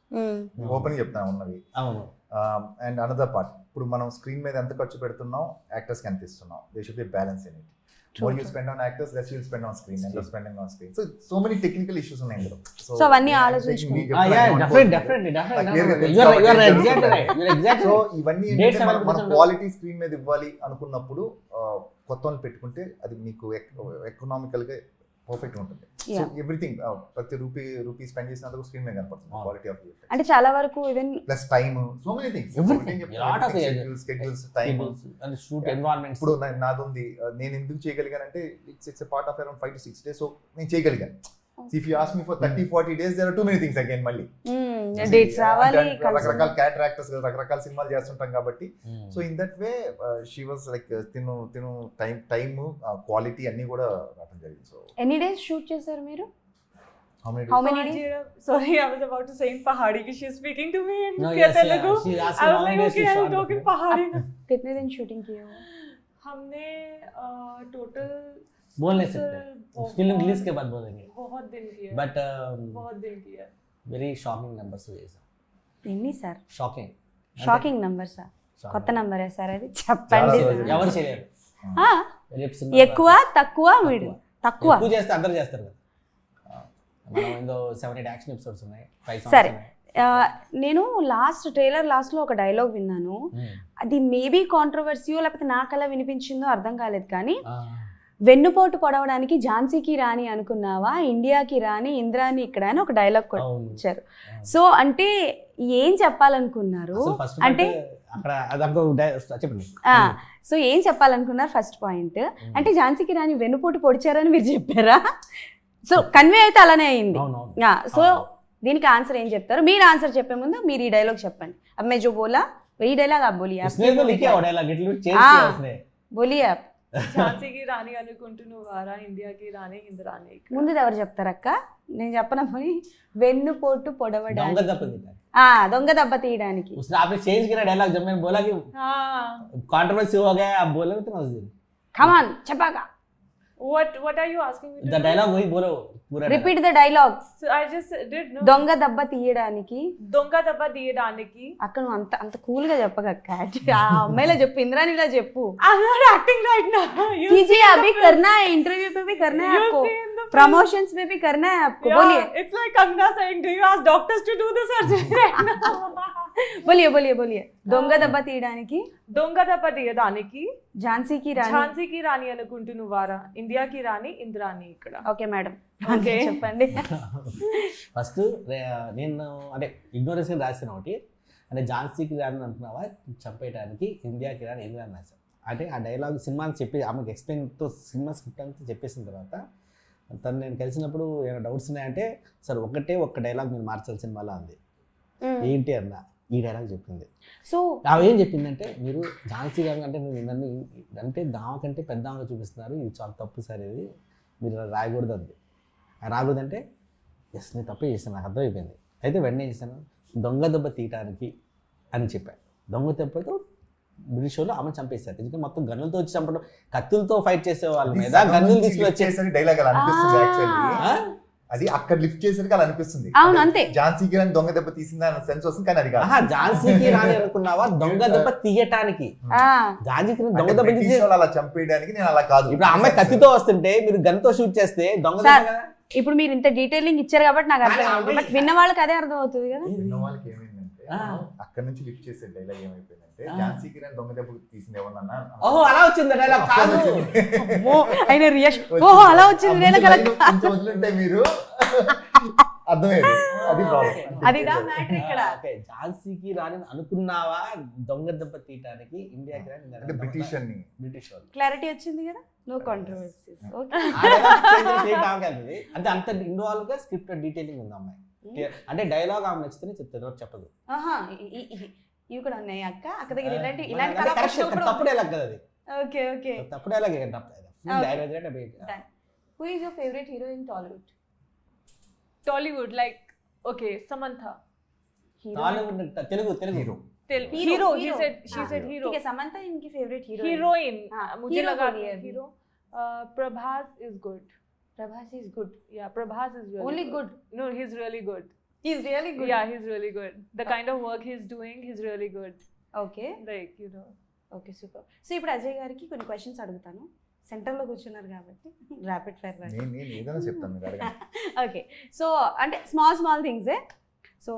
Open చెప్తాను ఉన్నవి. అవును. అండ్ అనదర్ పార్ట్, ఇప్పుడు మనం స్క్రీన్ మీద ఎంత ఖర్చు పెడుతున్నాం యాక్టర్స్కి ఎంత ఇస్తున్నాం, they should B balance in it. more you spend on actors, less you'll spend on screen, and spending on screen. So many technical issues ఉన్నాయి ఇందులో. So అవన్నీ ఆలోచించుకుంటాం. Definitely. You are exactly right. So ఇవన్నీ ఏంటంటే మన quality screen మీద ఇవ్వాలి అనుకున్నప్పుడు కొత్త వాళ్ళు పెట్టుకుంటే అది మీకు ఎకనామికల్ గా పర్ఫెక్ట్ ఉంటుంది. సో ఎవ్రీథింగ్ ప్రతి రూపీ స్పెండ్ చేసినందుకు స్క్రీన్ మీద కనపడుతుంది క్వాలిటీ ఆఫ్ ది అంటే చాలా వరకు even plus time, so many things, lot of schedules, time and shoot environments. ఇప్పుడు నాది ఉంది, నేను ఎందుకు చేయగలిగానంటే it's a part of around 5 to 6 days, so నేను చేయగలిగాను. If you ask me for 30-40 days, there are too many things again మళ్ళీ dates రావాలి, రకరకాల క్యారెక్టర్ యాక్టర్స్ రకరకాల సినిమాలు చేస్తుంటాం కాబట్టి. So in that way she was like తిను టైమ్ క్వాలిటీ అన్ని కూడా రావడం జరిగింది. సో ఎన్ని డేస్ షూట్ చేశారు మీరు? how many How days? many days? Sorry, I was about to say in Pahadi because she's speaking to me in No, yes, Telugu. she asked I me was how like, many days okay, you I'll shot talk in it. Pahadi now. कितने दिन shooting किए हो? हमने total बोल नहीं सकते, film release के बाद बोलेंगे, बहुत दिन किया, बट बहुत दिन किया. వెరీ షాకింగ్ నెంబర్స్ వేసాం. ఎన్ని sir? Shocking shocking number sir, కొత్త నంబరే సార్ అది, చెప్పండి. ఎవరు చేయలేరు. ఎక్కువ తక్కువ మీడియం? తక్కువ చేస్తే అందరూ చేస్తారు కదా. మనం ఇందో 7-8 యాక్షన్ ఎపిసోడ్స్ ఉన్నాయి, 5 songs సరే. ఉన్నాయి. నేను ట్రైలర్ లాస్ట్ లో ఒక డైలాగ్ విన్నాను, అది మేబీ కాంట్రవర్సీయో లేకపోతే నాకు అలా వినిపించిందో అర్థం కాలేదు, కానీ వెన్నుపోటు పొడవడానికి ఝాన్సీకి రాణి అనుకున్నావా, ఇండియాకి రాణి ఇంద్రాని ఇక్కడ అని ఒక డైలాగ్ ఇచ్చారు. సో అంటే ఏం చెప్పాలనుకున్నారు? అంటే అక్కడ అదొక చెప్పండి. సో ఏం చెప్పాలనుకున్నారు ఫస్ట్ పాయింట్? అంటే ఝాన్సీకి రాణి వెన్నుపోటు పొడిచారని మీరు చెప్పారా? సో కన్వే అయితే అలానే అయింది. సో దీనికి ఆన్సర్ ఏం చెప్తారు? మీరు ఆన్సర్ చెప్పే ముందు మీరు ఈ డైలాగ్ చెప్పండి. अब मैं जो बोला वही डायलॉग आप बोलिए. बोलिए आप. ఝాన్సీ కి రాణి అనుకుంటున్నారా, ఇండియాకి రాణి ఇంద్రాని. ముందు ఎవరు చెప్తారక్క? నేను చెప్పనమ్మని. వెన్నుపోటు పొడవడానికి, దొంగ దెబ్బ తీయడానికి. आपने चेंज किया डायलॉग जब मैंने बोला कि कंट्रोवर्सी हो गया, आप बोले तो मैं उस दिन कम ऑन చెప్పాగా. What are you asking me to the do? dialogue वही बोलो पूरा. Repeat the dialogue. So I just did no. దొంగ దెబ్బ తీయడానికి. దొంగ దెబ్బ తీయడానికి. అక్క నువ్వు అంత కూల్ గా చెప్పగక్క. ఆ అమ్మాయిలా చెప్పు, ఇంద్రానిలా చెప్పు. I'm not acting right now. कीजिए, अभी करना है, इंटरव्यू पे भी करना है आपको, प्रमोशंस में भी करना है आपको. बोलिए. It's like Kangna saying, do you ask doctors to do the surgery right now? बोलिए. దొంగ దెబ్బ తీయడానికి. దొంగ దెబ్బ తీయడానికి. ఝాన్సీకి రాణి అనుకుంటున్నారా, ఇండియాకి రాణి ఇంద్రాని ఇక్కడ. ఓకే మేడం, చెప్పండి. ఫస్ట్ నేను అంటే ఇగ్నోరెన్స్ రాసిన ఒకటి, అంటే ఝాన్సీకి రాని అనుకున్నావా చంపేయడానికి, ఇండియాకి రాని ఇంద్రాని రాశాను. అంటే ఆ డైలాగ్ సినిమాని చెప్పి ఆమెకు ఎక్స్ప్లెయిన్తో సినిమా స్క్రిప్ట్ అంతా చెప్పేసిన తర్వాత తను నేను కలిసినప్పుడు ఏమైనా డౌట్స్ ఉన్నాయంటే, సార్ ఒక్క డైలాగ్ మీరు మార్చాలి సినిమాలో అంది. ఏంటి అన్న, ఈ డైలాగ్ చెప్పింది. సో ఆమె ఏం చెప్పిందంటే, మీరు ఝాన్సీ గారు అంటే నన్ను అంటే దామకంటే పెద్ద ఆమె చూపిస్తున్నారు, ఇది చాలా తప్పు సార్, ఇది మీరు రాయకూడదు అంది. రాకూడదంటే ఎస్ నేను తప్పే చేశాను, నాకు అర్థమైపోయింది. అయితే వెంటనే చేశాను, దొంగ దెబ్బ తీయటానికి అని చెప్పాను. దొంగ దెబ్బతో బ్రిటిష్ వాళ్ళు ఆమె చంపేశారు. ఎందుకంటే మొత్తం గన్నులతో వచ్చి చంపడం, కత్తులతో ఫైట్ చేసే వాళ్ళ మీద గన్నులు తీసుకొచ్చేసరి డైలాగ్ అలా అనిపిస్తుంది. యాక్చువల్లీ అది అక్కడ లిఫ్ట్ చేసరికి అలా అనిపిస్తుంది. అవును, అంతే. ఝాన్సీకి రాని దొంగ దెబ్బ తీసిందా అన్న సెన్స్ వస్తుంది, కానీ అది కాదు. ఝాన్సీకి రాని అనుకున్నావా, దొంగ దెబ్బ తీయటానికి. ఝాన్సీకి దొంగ దెబ్బ అలా చంపేయడానికి నేను అలా కాదు. ఇప్పుడు అమ్మాయి కత్తితో వస్తుంటే మీరు గన్తో షూట్ చేస్తే దొంగ దెబ్బ. ఇప్పుడు మీరు ఇంత డీటెయిలింగ్ ఇచ్చారు కాబట్టి నాకు అర్థం అవుతుంది, బట్ విన్న వాళ్ళకి అదే అర్థం అవుతుంది కదా. విన్న వాళ్ళకి ఏమైందంటే, అక్కడ నుంచి లిఫ్ట్ చేసే డైలాగ్ ఏమైపోయిందంటే, ఝాన్సీకి రాని దొంగ దెబ్బ తీసింది ఏమన్నా, ఓహో అలా వచ్చింది డైలాగ్ కాదు. ఆయన రియాక్షన్, ఓహో అలా వచ్చింది డైలాగ్ అలా కొంచెం వదిలింటే మీరు అర్థమయ్యేది. అది ప్రాబ్లం, అదిదా మ్యాటర్ ఇక్కడ. ఝాన్సీకి రాని అనుకున్నావా దొంగ దెబ్బ తీయటానికి, ఇండియాకి రాని అంటే బ్రిటిష్ వాళ్ళు. క్లారిటీ వచ్చింది కదా, నో కాంట్రవర్సీస్. అంటే అంత ఇన్వాల్వ్ గా స్క్రిప్ట్ డీటెయిలింగ్ ఉంది అమ్మాయి. అంటే డైలాగ్ ఆమె నచ్చితేనే చెప్తారు, చెప్పదు. ఇవి కూడా ఉన్నాయి అక్క దగ్గర ఇలాంటి తప్పు డైలాగ్ కదా అది. ఓకే ఓకే, తప్పు dialogue. Who is your favourite hero in Tollywood? Tollywood, like, okay, Samantha. Tollywood, Telugu hero. Hero, she said hero. ठीक है, Samantha इनकी favorite hero. Heroine. मुझे लगा hero. Prabhas is good. Prabhas is good. Yeah, Prabhas is really only good. No, he's really good. He's really good. Yeah, he's really good. The kind of work he's doing, he's really good. Okay. Like, you know. Okay, super. So ఇప్పుడు అజయ్ గారికి కొన్ని questions అడుగుతాను, సెంటర్లో కూర్చున్నారు కాబట్టి rapid fire నేను ఏదైనా చెప్తాను మీరు అడగండి. ఓకే, సో అంటే స్మాల్ థింగ్సే. సో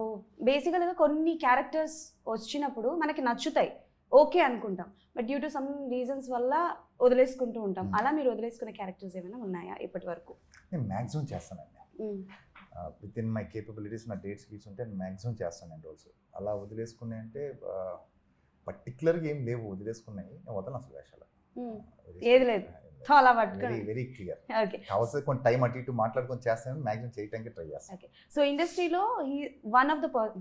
బేసికల్గా కొన్ని క్యారెక్టర్స్ వచ్చినప్పుడు మనకి నచ్చుతాయి, ఓకే అనుకుంటాం, but due to some reasons వల్ల వదిలేసుకుంటూ ఉంటాం. అలా మీరు వదిలేసుకునే క్యారెక్టర్స్ ఏమైనా ఉన్నాయా ఇప్పటి వరకు? నేను మ్యాక్సిమం చేస్తానండి. విత్ ఇన్ మై కేపబిలిటీస్ నా డేట్స్ గీట్స్ ఉంటే నేను మ్యాక్సిమం చేస్తానండి ఆల్సో. అలా వదిలేసుకున్నాయి అంటే పర్టికులర్గా ఏం లేవు, వదిలేసుకున్నాయి నేను వదలను అసలు వేషాలు. ఏది లేదు, అలా పట్టుకోండి. Very clear. ఓకే, కావాల్సి కొంచెం టైం అటు ఇటు మాట్లాడుకొని చేస్తాను, మ్యాక్సిమం చేయడానికి ట్రై చేస్తాను. ఓకే. సో ఇండస్ట్రీలో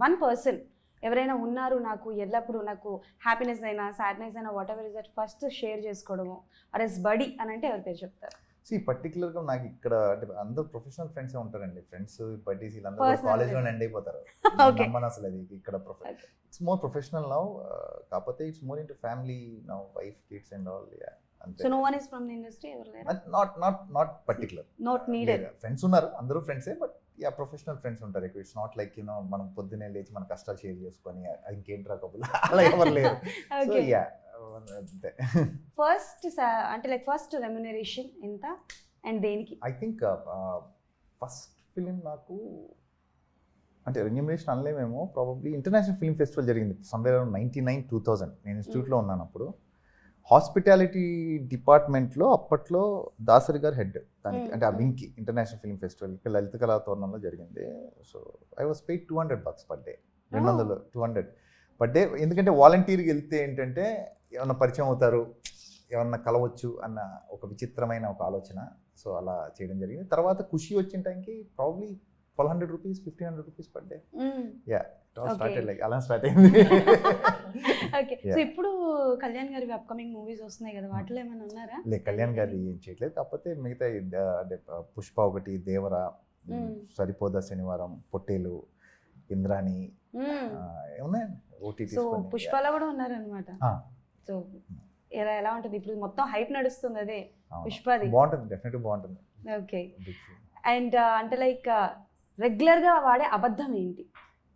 వన్ పర్సన్ ఎవరైనా ఉన్నారు నాకు ఎల్లప్పుడూ నాకు హ్యాపీనెస్ అయినా సాడ్నెస్ అయినా what ever is that first share చేసుకోవడము ఆర్ ఎస్ బడీ అని అంటే ఎవరి పేరు చెప్తారు? సో ఈ పర్టికులర్గా నాకు ఇక్కడ అంటే అందరూ ప్రొఫెషనల్ ఫ్రెండ్స్ ఉంటారండి. ఫ్రెండ్స్ బడ్డీస్ వీళ్ళందరూ Personal కాలేజ్లో ఎండ్ అయిపోతారు. Okay. నమ్మను అసలు అది ఇక్కడ ఇట్స్ మోర్ ప్రొఫెషనల్ నౌ. కాకపోతే it's more into family now, wife kids and all. So no one is from the industry ఎవరు లేరా? Not particular, not needed. Friends ఉన్నారు, అందరూ ఫ్రెండ్సే, బట్ ప్రొఫెషనల్ ఫ్రెండ్స్ ఉంటారు ఎక్కువ. ఇట్స్ నాట్ లైక్ మనం పొద్దున్నే లేచి మన కష్టాలు షేర్ చేసుకొని ఇంకేంట్రా కబుల్ అలా ఎవరు లేరు. సో అంతే. ఫస్ట్ అంటే లైక్ ఫస్ట్ రెమ్యునరేషన్ ఎంత అండ్ దేనికి? ఐ థింక్ ఫస్ట్ ఫిలిం నాకు అంటే రెమ్యునరేషన్ అనలేమేమో, ప్రాబబ్లీ ఇంటర్నేషనల్ ఫిల్మ్ ఫెస్టివల్ జరిగింది సమ్వేర్ అరౌండ్ 99-2000. నేను ఇన్స్టిట్యూట్లో ఉన్నాను అప్పుడు. హాస్పిటాలిటీ డిపార్ట్మెంట్లో అప్పట్లో దాసరి గారు హెడ్ దానికి, అంటే ఆ వింగ్కి ఇంటర్నేషనల్ ఫిల్మ్ ఫెస్టివల్ ఇక్కడ లలిత కళా తోరణంలో జరిగింది. So I was paid $200 per day, 200 per day. ఎందుకంటే వాలంటీర్కి వెళ్తే ఏంటంటే ఏమన్నా పరిచయం అవుతారు, ఏమన్నా కలవచ్చు అన్న ఒక విచిత్రమైన ఒక ఆలోచన. సో అలా చేయడం జరిగింది. తర్వాత ఖుషి వచ్చిన టైంకి probably $1,200, $1,500 per day. Started like అలా స్టార్ట్ అయింది. ఓకే, సో ఇప్పుడు కళ్యాణ్ గారి అప్కమింగ్ మూవీస్ వస్తున్నాయి కదా, వాటిలో ఏమైనా ఉన్నారా? లేదు, కళ్యాణ్ గారి ఏం చేయట్లేదు. కాకపోతే మిగతా అంటే పుష్ప ఒకటి, దేవరా, సరిపోదా శనివారం, పొట్టేలు, ఇంద్రాణి ఉన్నాయండి ఓటీటీ. సో పుష్పలో కూడా ఉన్నారనమాట. సో ఎలా ఉంటుంది ఇప్పుడు మొత్తం హైప్ నడుస్తుంది అదే పుష్పది? బాగుంటుంది, డెఫినెట్గా బాగుంటుంది. ఓకే, అండ్ అంటే లైక్ రెగ్యులర్గా వాడే అబద్ధం ఏంటి?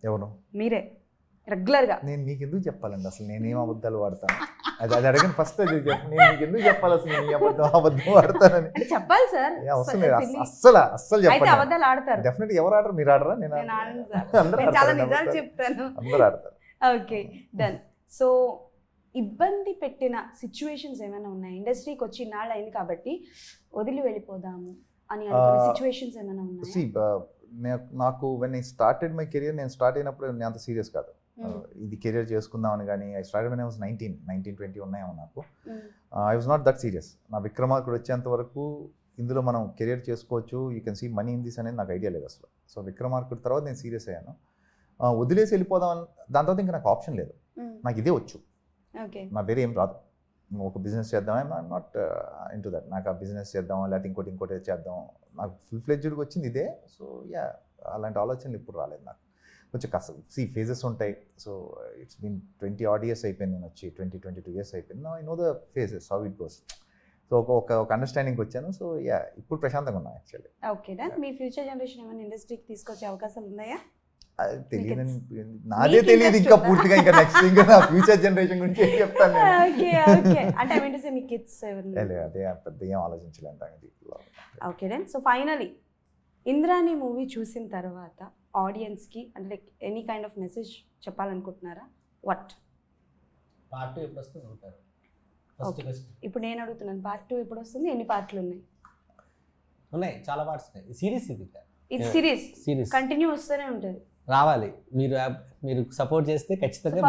ఎవరు? మీరే రెగ్యులర్గా. నేను మీకు ఎందుకు చెప్పాలండి అసలు నేనేం అబద్ధాలు వాడతాను? అది అడగండి ఫస్ట్. అది నేను మీకు ఎందుకు చెప్పాలి అసలు నేను అబద్ధం వాడతానని? చెప్పాలి సార్. అవసరం లేదు, అస్సలు చెప్పండి. అబద్ధాలు ఆడతారు డెఫినెట్. ఎవరు ఆడరు? మీరు ఆడరా? నేను చాలా నిజాలు చెప్తాను. అందరూ ఆడతారు. Okay, done. సో ఇబ్బంది పెట్టిన సిచ్యువేషన్స్ ఏమైనా ఉన్నాయి? ఇండస్ట్రీకి వచ్చి ఇన్నాళ్ళు అయింది కాబట్టి వదిలి వెళ్ళిపోదాము అని అనుకునే సిచ్యువేషన్స్ ఏమైనా ఉన్నాయి? నాకు when I started my career, నేను స్టార్ట్ అయినప్పుడు నేను అంత సీరియస్ కాదు. ఇది కెరియర్ చేసుకుందామని. కానీ I started when I was 19-20 ఉన్నాయేమో నాకు. I was not that serious. నా విక్రమార్కుడు వచ్చేంత వరకు ఇందులో మనం కెరియర్ చేసుకోవచ్చు, you can see money in this అనేది నాకు ఐడియా లేదు అసలు. సో విక్రమార్కుడు తర్వాత నేను సీరియస్ అయ్యాను. వదిలేసి వెళ్ళిపోదాం దాని తర్వాత ఇంకా నాకు ఆప్షన్ లేదు. నాకు ఇదే వచ్చు, నా వేరే ఏం రాదు. ఒక బిజినెస్ చేద్దాం, ఐఎమ్ నాట్ ఇంటూ దట్. నాకు ఆ బిజినెస్ చేద్దాం లేకపోతే ఇంకోటి చేద్దాం, నాకు ఫుల్ ఫ్లెడ్జ్డ్గా వచ్చింది ఇదే. సో అలాంటి ఆలోచనలు ఇప్పుడు రాలేదు నాకు. కొంచెం కష్టం. ఫేజెస్ ఉంటాయి. So it's been 20 odd years అయిపోయింది నేను వచ్చి, 22 years అయిపోయింది. I know the phases how it goes. So ఒక అండర్స్టాండింగ్ వచ్చాను. సో ఇప్పుడు ప్రశాంతంగా ఉన్నాను యాక్చువల్లీ. Okay, done. మీ ఫ్యూచర్ జనరేషన్ ఏమైనా ఇండస్ట్రీకి తీసుకొచ్చే అవకాశాలు ఉన్నాయా? తెలియదు, నాదే తెలియదు ఇంకా పూర్తిగా. ఇంకా నెక్స్ట్ ఇంకా నా ఫ్యూచర్ జనరేషన్ గురించి ఏం చెప్తాను. అంటే మీ కిడ్స్ అదే పెద్ద ఏం ఆలోచించలేదు. Okay done. So finally Indrani movie చూసిన తర్వాత ఆడియన్స్కి అంటే like any kind of message చెప్పాలనుకుంటున్నారా? వాట్? పార్ట్ 2 ఎప్పుడు వస్తుంది అనుకుంటారు? ఇప్పుడు నేను అడుగుతున్నాను, పార్ట్ 2 ఎప్పుడు వస్తుంది? ఎన్ని పార్ట్లు ఉన్నాయి? చాలా పార్ట్స్ ఉన్నాయి. సిరీస్ ఇది సిరీస్ కంటిన్యూ వస్తూనే ఉంటుంది. రావాలి, మీరు సపోర్ట్ చేస్తే ఖచ్చితంగా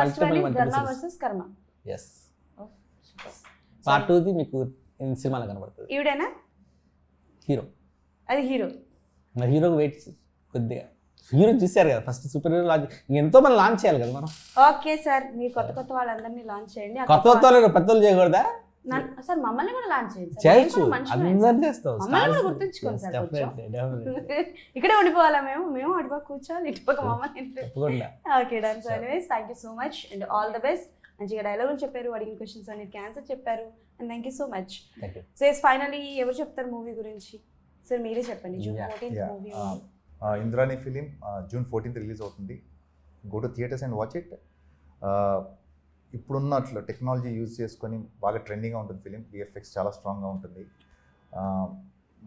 కర్మ. ఎస్, పార్ట్ 2 మీకు సినిమాలో కనబడుతుంది. ఈవిడేనా హీరో? అది హీరో. మరి హీరోకి వెయిట్ కొద్దిగా. హీరో చూసారు కదా ఫస్ట్, సూపర్ హీరో లాంచ్ ఎంతో మంది లాంచ్ చేయాలి కదా మనం. ఓకే సార్, మీరు కొత్త వాళ్ళందరినీ లాంచ్ చేయండి. కొత్త పెద్దలు చేయకూడదా సార్? మమ్మల్ని కూడా లాంచ్ చేయండి. చేయొచ్చు, అందరినీ చేస్తాం. గుర్తుంచుకోండి సార్. ఇక్కడే ఉండిపోవాలా? మేము అటుపక్క కూర్చోవాలి, ఇటుపక్క మమ్మల్ని. Okay done. So anyways thank you so much and all the best. మంచిగా డైలాగులు చెప్పారు, అడిగిన క్వశ్చన్స్ అన్నిటికీ ఆన్సర్ చెప్పారు and thank you so much. So finally ఎవరు చెప్తారు మూవీ గురించి? సార్ మీరే చెప్పండి. June 14th movie. Indrani film June 14th release అవుతుంది. Go to theatres and watch it. ఇప్పుడున్న అట్లా టెక్నాలజీ యూజ్ చేసుకొని బాగా ట్రెండింగ్గా ఉంటుంది ఫిలిం. విఎఫ్ఎక్స్ చాలా స్ట్రాంగ్గా ఉంటుంది.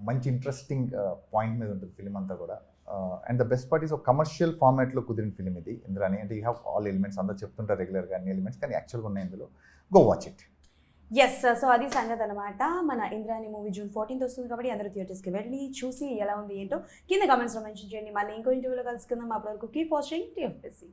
మంచి ఇంట్రెస్టింగ్ పాయింట్ మీద ఉంటుంది ఫిలిం అంతా కూడా. And the best part is ఒక కమర్షియల్ ఫార్మాట్లో కుదిరిన ఫిలిం ఇది ఇంద్రాని. అంటే యూ హ్యావ్ ఆల్ ఎలిమెంట్స్, అందరూ చెప్తుంటారు రెగ్యులర్గా అన్ని ఎలిమెంట్స్, కానీ యాక్చువల్గా ఉన్నాయి ఇందులో. Go watch it. Yes, so అది సంగతి అనమాట. మన ఇంద్రాని మూవీ June 14th వస్తుంది కాబట్టి అందరూ థియేటర్స్కి వెళ్ళి చూసి ఎలా ఉంది ఏంటో కింద కామెంట్స్లో మెన్షన్ చేయండి. మళ్ళీ ఇంకో ఇంటర్వ్యూలో కలుసుకుందాం. అప్పటి వరకు కీప్ వాచింగ్ TFPC.